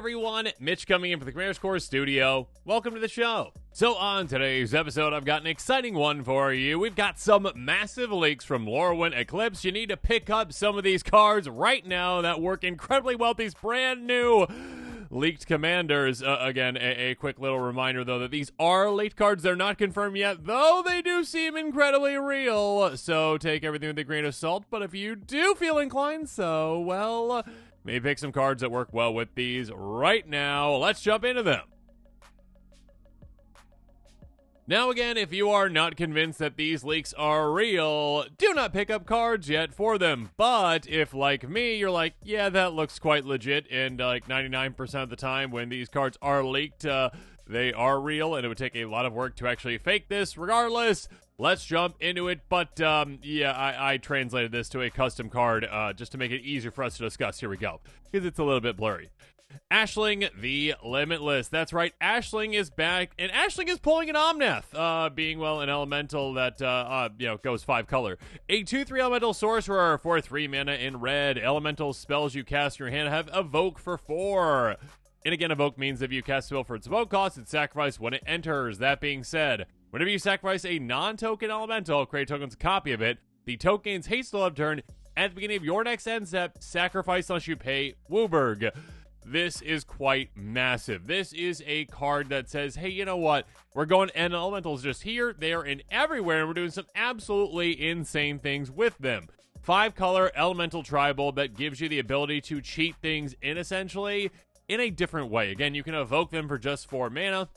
everyone, Mitch coming in for the Commander's Core studio. Welcome to the show. So on today's episode, I've got an exciting one for you. We've got some massive leaks from Lorwyn Eclipsed. You need to pick up some of these cards right now that work incredibly well with these brand new leaked commanders. Again, a quick little reminder, though, that these are leaked cards. They're not confirmed yet, though they do seem incredibly real. So take everything with a grain of salt. But if you do feel inclined, so, well, maybe pick some cards that work well with these right now. Let's jump into them. Now again, if you are not convinced that these leaks are real, do not pick up cards yet for them. But if, like me, you're like, yeah, that looks quite legit, and like 99% of the time when these cards are leaked, they are real, and it would take a lot of work to actually fake this. Regardless, let's jump into it. But yeah, I translated this to a custom card just to make it easier for us to discuss. Here we go, because it's a little bit blurry. Ashling the Limitless. That's right, Ashling is back, and Ashling is pulling an Omnath, being, well, an elemental that, goes 5 color. A 2/3 elemental sorcerer for 3 mana in red. Elemental spells you cast in your hand have Evoke for 4. And again, Evoke means if you cast a spell for its Evoke cost, it's sacrificed when it enters. That being said, whenever you sacrifice a non-token elemental, create a token's copy of it. The token gains haste till end of turn. At the beginning of your next end step, sacrifice unless you pay Wooburg. This is quite massive. This is a card that says, hey, you know what? We're going end elementals just here, there, and everywhere, and we're doing some absolutely insane things with them. 5 color elemental tribal that gives you the ability to cheat things in essentially in a different way. Again, you can evoke them for just 4 mana.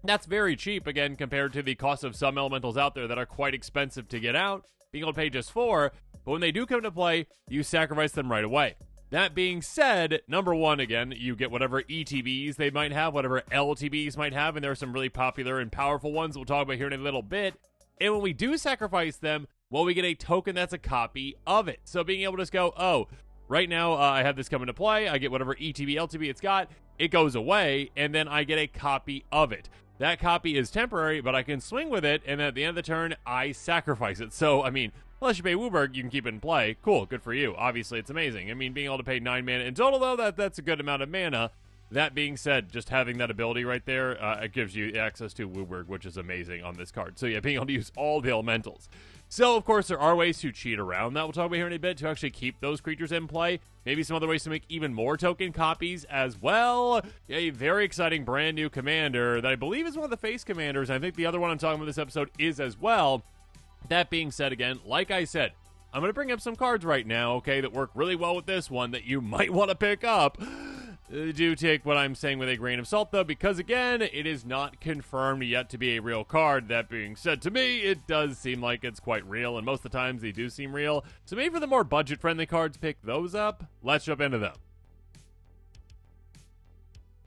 That's very cheap, again, compared to the cost of some elementals out there that are quite expensive to get out, being able to pay just 4. But when they do come to play, you sacrifice them right away. That being said, number one, again, you get whatever ETBs they might have, whatever LTBs might have, and there are some really popular and powerful ones we'll talk about here in a little bit. And when we do sacrifice them, well, we get a token that's a copy of it. So being able to just go, oh, right now I have this coming to play, I get whatever ETB, LTB it's got, it goes away, and then I get a copy of it. That copy is temporary, but I can swing with it, and at the end of the turn, I sacrifice it. So, I mean, unless you pay Wooburg, you can keep it in play. Cool, good for you. Obviously, it's amazing. I mean, being able to pay 9 mana in total, though, that's a good amount of mana. That being said, just having that ability right there, it gives you access to Wooburg, which is amazing on this card. So yeah, being able to use all the elementals. So, of course, there are ways to cheat around that we'll talk about here in a bit to actually keep those creatures in play. Maybe some other ways to make even more token copies as well. A very exciting brand new commander that I believe is one of the face commanders. I think the other one I'm talking about this episode is as well. That being said, again, like I said, I'm going to bring up some cards right now, okay, that work really well with this one that you might want to pick up. Do take what I'm saying with a grain of salt, though, because, again, it is not confirmed yet to be a real card. That being said, to me, it does seem like it's quite real, and most of the times they do seem real. So maybe for the more budget-friendly cards, pick those up. Let's jump into them.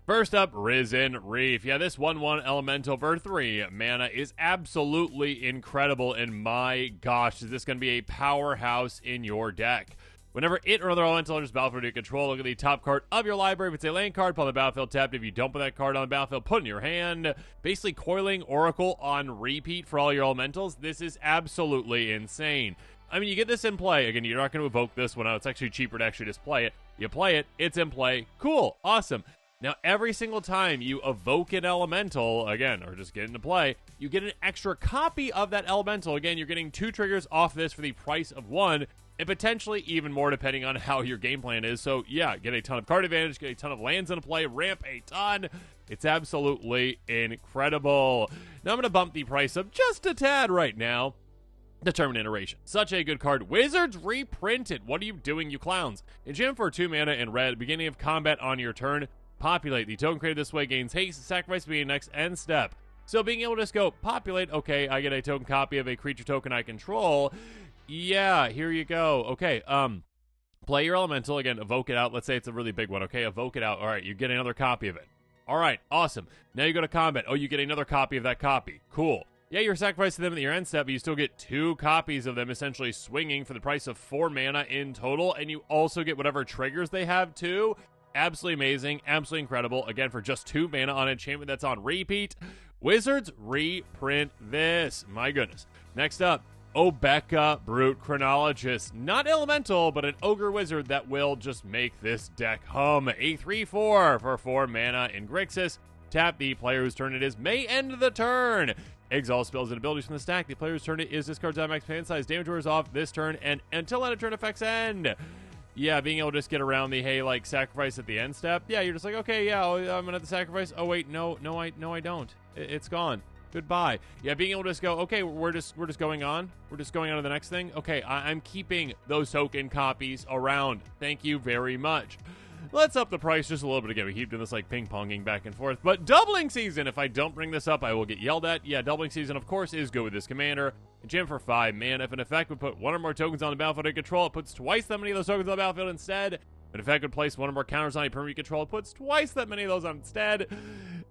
First up, Risen Reef. Yeah, this 1/1 elemental for 3 mana is absolutely incredible, and my gosh, is this going to be a powerhouse in your deck. Whenever it or other elemental enters battlefield you control, look at the top card of your library. If it's a land card, put on the battlefield tapped. If you don't put that card on the battlefield, put it in your hand. Basically, Coiling Oracle on repeat for all your elementals. This is absolutely insane. I mean, you get this in play. Again, you're not going to evoke this one out. It's actually cheaper to actually just play it. You play it, it's in play. Cool, awesome. Now, every single time you evoke an elemental, again, or just get into play, you get an extra copy of that elemental. Again, you're getting 2 triggers off this for the price of 1, and potentially even more depending on how your game plan is. So, yeah, get a ton of card advantage, get a ton of lands into play, ramp a ton. It's absolutely incredible. Now, I'm going to bump the price up just a tad right now. Determined Iteration. Such a good card. Wizards reprinted. What are you doing, you clowns? Enchant for 2 mana in red. Beginning of combat on your turn. Populate. The token created this way gains haste. Sacrifice being next end step. So being able to just go populate. Okay, I get a token copy of a creature token I control. Yeah, here you go. Okay, play your elemental. Again, evoke it out. Let's say it's a really big one. Okay, evoke it out. All right, you get another copy of it. All right, awesome. Now you go to combat. Oh, you get another copy of that copy. Cool. Yeah, you're sacrificing them at your end step, but you still get 2 copies of them essentially swinging for the price of 4 mana in total, and you also get whatever triggers they have too. Absolutely amazing, absolutely incredible. Again, for just 2 mana on enchantment that's on repeat. Wizards reprint this. My goodness. Next up, Obeka Brute Chronologist. Not elemental, but an ogre wizard that will just make this deck hum. A 3/4 for 4 mana in Grixis. Tap, the player whose turn it is may end the turn. Exile spells and abilities from the stack. The player's turn it is discards out max hand size. Damage wears off this turn and until end of turn effects end. Yeah, being able to just get around the, hey, like, sacrifice at the end step. Yeah, you're just like, okay, yeah, I'm going to have to sacrifice. Oh, wait, no, I don't. It's gone. Goodbye. Yeah, being able to just go, okay, we're just going on. We're just going on to the next thing. Okay, I'm keeping those token copies around. Thank you very much. Let's up the price just a little bit again. We keep doing this like ping-ponging back and forth. But Doubling Season, if I don't bring this up, I will get yelled at. Yeah, Doubling Season, of course, is good with this commander. Gem for 5 mana. If an effect would put one or more tokens on the battlefield in control, it puts twice that many of those tokens on the battlefield instead. If an effect would place one or more counters on a permanent you control, it puts twice that many of those on instead.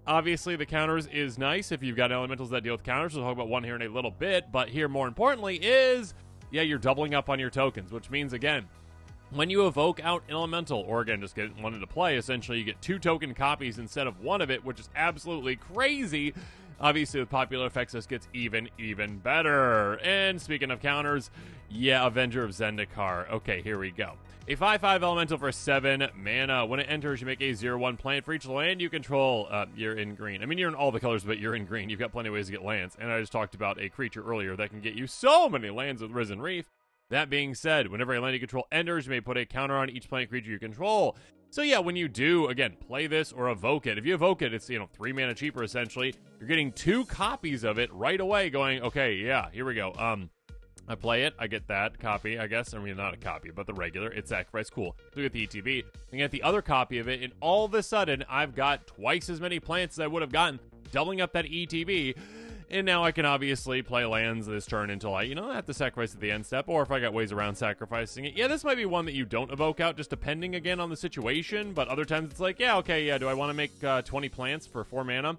Obviously, the counters is nice if you've got elementals that deal with counters. We'll talk about one here in a little bit. But here, more importantly, is, yeah, you're doubling up on your tokens, which means, again, when you evoke out an elemental, or again, just get one into play, essentially you get 2 token copies instead of 1 of it, which is absolutely crazy. Obviously, with popular effects, this gets even better. And speaking of counters, yeah, Avenger of Zendikar. Okay, here we go. A 5/5 elemental for 7 mana. When it enters, you make a 0/1 plant for each land you control. You're in green. I mean, you're in all the colors, but you're in green. You've got plenty of ways to get lands. And I just talked about a creature earlier that can get you so many lands with Risen Reef. That being said, whenever a land you control enters, you may put a counter on each planet creature you control. So yeah, when you do, again, play this or evoke it, if you evoke it, it's, 3 mana cheaper, essentially. You're getting 2 copies of it right away going, okay, yeah, here we go. I play it, I get that copy, I guess. I mean, not a copy, but the regular. It's sacrifice, cool. So we get the ETB. I get the other copy of it, and all of a sudden, I've got twice as many plants as I would have gotten, doubling up that ETB. And now I can obviously play lands this turn until I, have to sacrifice at the end step, or if I got ways around sacrificing it. Yeah, this might be one that you don't evoke out, just depending, again, on the situation, but other times it's like, yeah, okay, yeah, do I want to make 20 plants for 4 mana?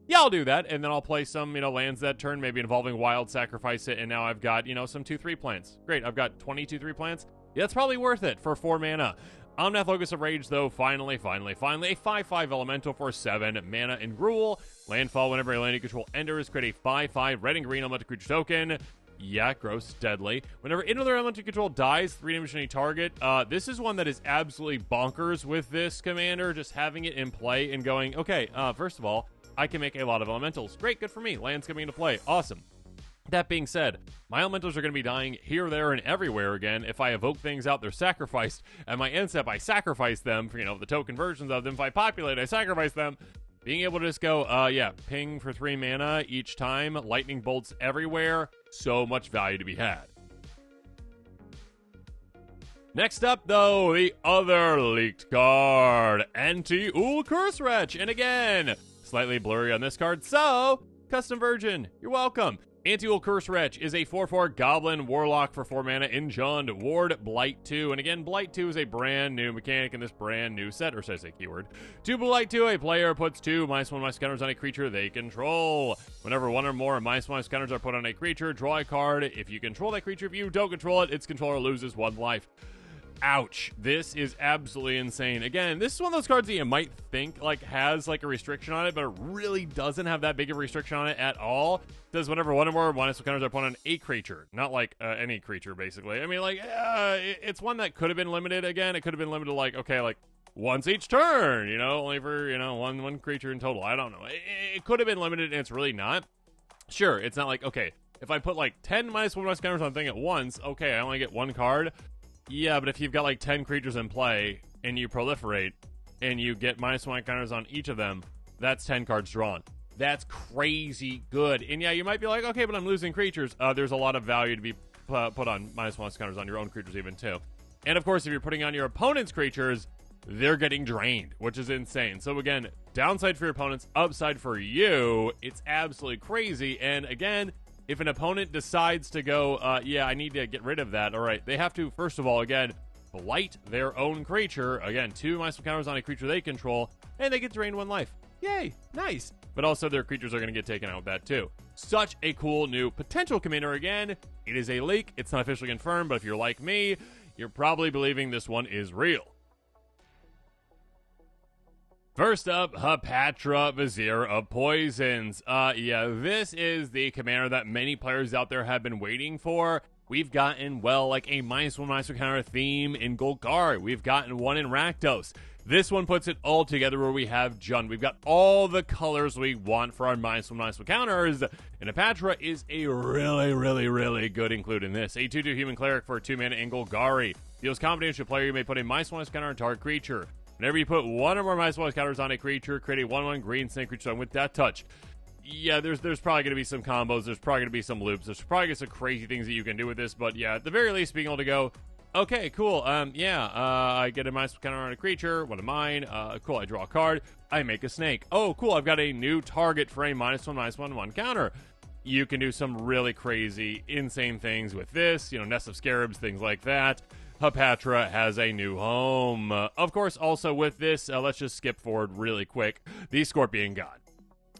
Yeah, I'll do that, and then I'll play some, lands that turn, maybe involving wild, sacrifice it, and now I've got, some 2/3 plants. Great, I've got 20 2/3 plants. Yeah, that's probably worth it for 4 mana. Omnath Locus of Rage, though, finally, a 5/5 elemental for 7 mana in Gruul. Landfall, whenever a land you control enters, create a 5/5 red and green elemental creature token. Yeah, gross, deadly. Whenever another elemental you control dies, 3 damage to any target. This is one that is absolutely bonkers with this commander, just having it in play and going, okay, first of all, I can make a lot of elementals. Great, good for me. Land's coming into play. Awesome. That being said, my elementals are going to be dying here, there, and everywhere again. If I evoke things out, they're sacrificed. At my end step, I sacrifice them for, the token versions of them. If I populate, I sacrifice them. Being able to just go, ping for 3 mana each time. Lightning bolts everywhere. So much value to be had. Next up, though, the other leaked card. Auntie Ool Cursewretch. And again, slightly blurry on this card, so Custom Virgin, you're welcome. Auntie Ool Cursewretch is a 4/4 Goblin Warlock for 4 mana in Jund. Ward Blight 2. And again, Blight 2 is a brand new mechanic in this brand new set, or should I say keyword. 2 Blight 2, a player puts 2 -1/- counters on a creature they control. Whenever 1 or more -1/- counters are put on a creature, draw a card. If you control that creature, if you don't control it, its controller loses 1 life. Ouch. This is absolutely insane. Again, this is one of those cards that you might think has a restriction on it, but it really doesn't have that big of a restriction on it at all. It says whenever 1 or more -1 counters are put on a creature, not any creature, basically. I mean, it's one that could have been limited. Again, it could have been limited once each turn, only for, one creature in total. I don't know. It could have been limited, and it's really not. Sure, it's not okay, if I put 10 -1/- counters on a thing at once, okay, I only get 1 card. Yeah, but if you've got 10 creatures in play and you proliferate and you get -1 counters on each of them, that's 10 cards drawn. That's crazy good. And yeah, you might be like, okay, but I'm losing creatures. There's a lot of value to be put on -1 counters on your own creatures even too. And of course, if you're putting on your opponent's creatures, they're getting drained, which is insane. So again, downside for your opponents, upside for you. It's absolutely crazy. And again, if an opponent decides to go, I need to get rid of that, all right, they have to, first of all, again, blight their own creature. Again, 2 -1 counters on a creature they control, and they get drained 1 life. Yay, nice. But also their creatures are going to get taken out with that too. Such a cool new potential commander again. It is a leak. It's not officially confirmed, but if you're like me, you're probably believing this one is real. First up, Hapatra, Vizier of Poisons. Yeah, this is the commander that many players out there have been waiting for. We've gotten, well, like a -1/-1 counter theme in Golgari. We've gotten one in Rakdos. This one puts it all together where we have Jund. We've got all the colors we want for our -1/-1 counters, and Hapatra is a really good include in this. A 2/2 human cleric for 2 mana in Golgari. Deals combat damage to a player. You may put a -1 counter on target creature. Whenever you put one or more -1 counters on a creature, create a 1/1 green snake creature with Death Touch. Yeah, there's probably going to be some combos. There's probably going to be some loops. There's probably some crazy things that you can do with this. But yeah, at the very least, being able to go, okay, cool. I get a -1 counter on a creature, one of mine. Cool, I draw a card. I make a snake. Oh, cool, I've got a new target for a -1/-1 counter. You can do some really crazy, insane things with this. You know, Nest of Scarabs, things like that. Hapatra has a new home. Of course, also with this, let's just skip forward really quick. The Scorpion God.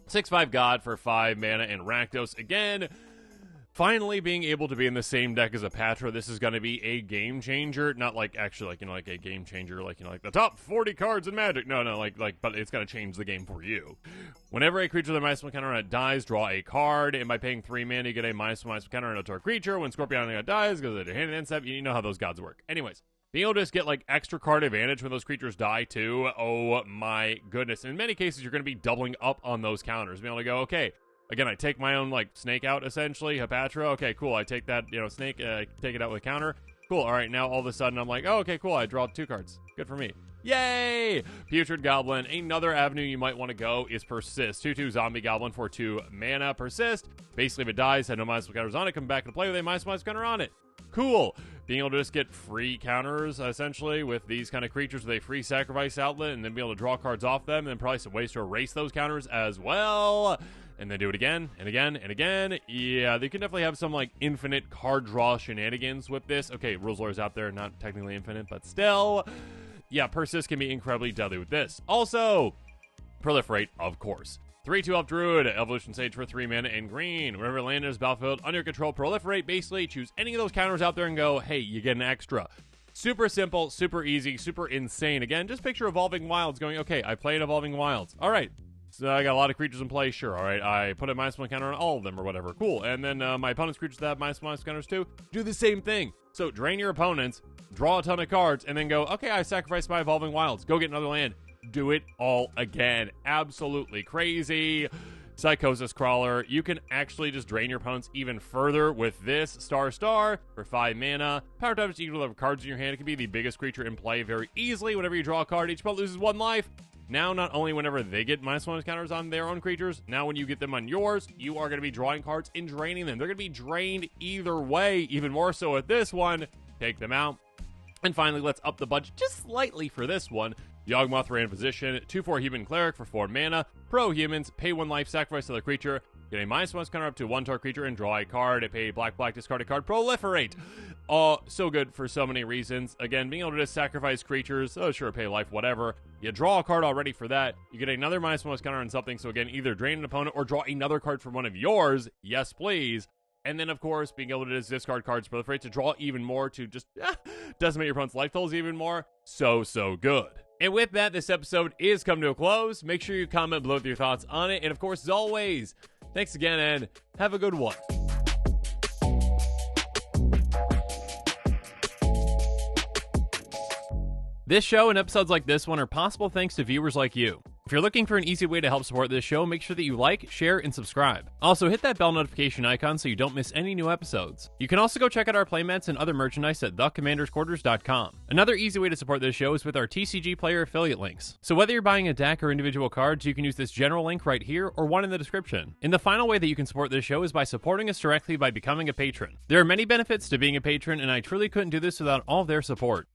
6/5 God for 5 mana in Rakdos. Again, finally being able to be in the same deck as Hapatra. This is going to be a game changer. Not like, actually, like, you know, like a game changer, like, you know, like the top 40 cards in Magic. No, but it's going to change the game for you. Whenever a creature with a -1 counter on it dies, draw a card, and by paying 3 mana, you get a -1 counter on a creature. When Scorpion God dies, goes to hand and end step, you know how those gods work. Anyways, being able to just get, like, extra card advantage when those creatures die, too, oh my goodness. In many cases, you're going to be doubling up on those counters. Being able to go, okay, again, I take my own, like, snake out, essentially, Hapatra. Okay, cool, I take that, you know, snake, take it out with a counter. Cool, all right, now all of a sudden I'm like, oh, okay, cool, I draw 2 cards. Good for me. Yay! Putrid Goblin. Another avenue you might want to go is Persist. 2/2 Zombie Goblin for 2 mana. Persist. Basically, if it dies, had no -1 counters on it, come back and play with a -1 counter on it. Cool. Being able to just get free counters, essentially, with these kind of creatures with a free sacrifice outlet, and then be able to draw cards off them, and then probably some ways to erase those counters as well. And then do it again, and again, and again. Yeah, they can definitely have some, like, infinite card draw shenanigans with this. Okay, Rules Lore is out there, not technically infinite, but still. Yeah, Persist can be incredibly deadly with this. Also, Proliferate, of course. 3/2 Elf Druid, Evolution Sage for 3 mana in green. Whenever land is battlefield under your control, Proliferate. Basically, choose any of those counters out there and go, hey, you get an extra. Super simple, super easy, super insane. Again, just picture Evolving Wilds going, okay, I played Evolving Wilds. All right. So I got a lot of creatures in play, sure. All right, I put a -1 counter on all of them or whatever. Cool. And then my opponent's creatures that have -1 counters too, do the same thing. So drain your opponents, draw a ton of cards, and then go, okay, I sacrificed my Evolving Wilds. Go get another land. Do it all again. Absolutely crazy. Psychosis Crawler. You can actually just drain your opponents even further with this. Star for 5 mana. Power type is equal to the cards in your hand. It can be the biggest creature in play very easily. Whenever you draw a card, each opponent loses 1 life. Now, not only whenever they get -1 counters on their own creatures, now when you get them on yours, you are going to be drawing cards and draining them. They're going to be drained either way, even more so with this one. Take them out. And finally, let's up the budget just slightly for this one. Yawgmoth ran in position, 2/4 human cleric for 4 mana. Pro humans, pay 1 life, sacrifice to the creature, get a -1 counter up to 1 target creature, and draw a card. Pay black, discard a card. Proliferate. So good for so many reasons. Again, being able to just sacrifice creatures, oh sure, pay life, whatever. You draw a card already for that. You get another -1 counter on something, so again, either drain an opponent or draw another card from one of yours. Yes, please. And then, of course, being able to just discard cards, proliferate to draw even more, to just decimate your opponent's life totals even more. So good. And with that, this episode is coming to a close. Make sure you comment below with your thoughts on it. And of course, as always, thanks again and have a good one. This show and episodes like this one are possible thanks to viewers like you. If you're looking for an easy way to help support this show, make sure that you like, share, and subscribe. Also, hit that bell notification icon so you don't miss any new episodes. You can also go check out our playmats and other merchandise at thecommandersquarters.com. Another easy way to support this show is with our TCG Player affiliate links. So whether you're buying a deck or individual cards, you can use this general link right here or one in the description. And the final way that you can support this show is by supporting us directly by becoming a patron. There are many benefits to being a patron, and I truly couldn't do this without all of their support.